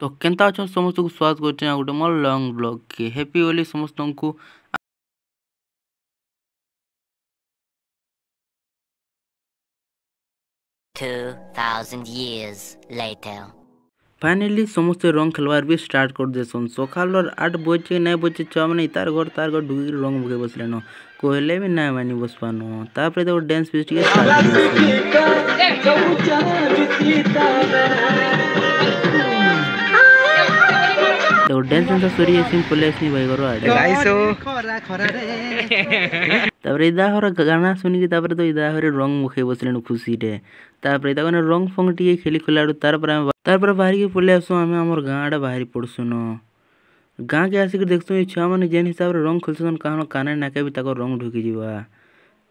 तो केनता अच्छा समस्त को स्वागत करते गोटे मोर लंग ब्लॉग के हैप्पी होली समस्त को। 2000 years later. फाइनली समस्त रंग खेलवार भी स्टार्ट कर देसन सकाल 8 बजे 9 बजे छुआ मैंने तार घर ढुकी रंग मुखे बसलेन कहले भी ना मानी बस पानो तापर तो डांस फेस्ट के तो डांस डांस सरी एसिम पुलिस नहीं भाई करो आड़े गाइसो तापर इदा हर गाना सुनी तापर तो इदा हर रंग मुखे बसलेन खुशी रे तापर इदा कने रंग फंग टिके खेली खुलाडू तापर बाहर के पले आसु आमे हमर गाँ आड़े बाहरी पड़सुन गाँ के आसिक देखसु छुआ मैंने जेन हिसाब रे रंग खेलसन कहन काने नाके भी ताको रंग ढुकी जीवा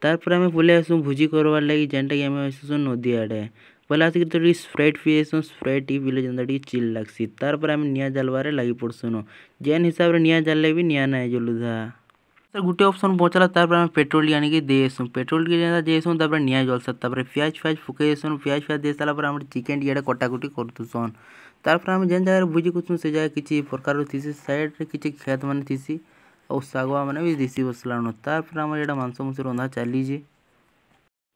तापर आमे पले आसु भुजी करवार लागि जेनटा कि आमे आसु नदी आड़े पहले आसिक तो स्प्राइट पिएसु स्प्राइट टी पिले जेनता टी चिल लागसी तापर आमे निया जालवारे लागि पड़सुन जेन हिसाब रे निया जालले भी निया नाय जलुधा सर गुटे ऑप्शन बचला तापर आमे पेट्रोल आनी के देसु पेट्रोल के जेनता देसु तापर निया जलसा तापर प्याज फ्याज फुकेसु प्याज दे साला पर आमे चिकन डियाडे कटाकुटी करतुसन तापर आमे जेन जगह भुजी कुछ से जगह किछि प्रकार थिसी साइड रे किछि खेत माने थिसी और सागवा माने भी दिसी बसलानो तापर आमे एडा मांस मुस रंधा चाली जे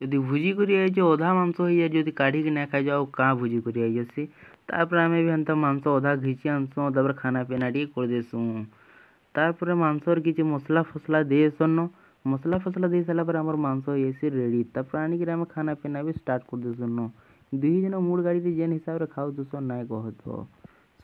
यदि भुजी करी आइ जो अधा मांस हो जाए जदि काढ़ी के ना खाइ जाओ का भुजी करी आइ जसी तापर आमे भी हंता मांस अधा घिची आनसु तापर खाना पीना टी कर देसु तापर मांसर किछि मसला फसला देसन मसला फसला दे साला पर हमर मांस एसी रेडी तापर आनी के आमे खाना पीना भी स्टार्ट कर देसन दुई जन मूड गाड़ी रे जेन हिसाब रे खाउ दुसन नाय कहत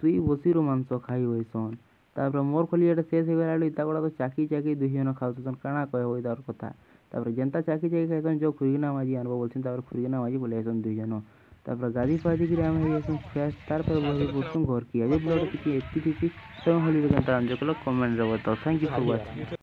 सुई बसी रो मांस खाई होइसन तापर मोर खोली एटा शेष हो गेला इता गोडा तो चाकी चाकी दुई जन खाउसन काना कह होई दार कथा तापर जेनता चाकी चाकी खाइसन जो खुरगिना माजी आनबो बोलछन तापर खुरगिना माजी बोलेसन दुई जन तापर गादी पादी के आमे हेसन फ्रेश तापर बही पुछुं घर की आज ब्लॉग किछि एति किछि तो होली रे कंता अंजो कमेंट रे बताओ थैंक यू फॉर वाचिंग।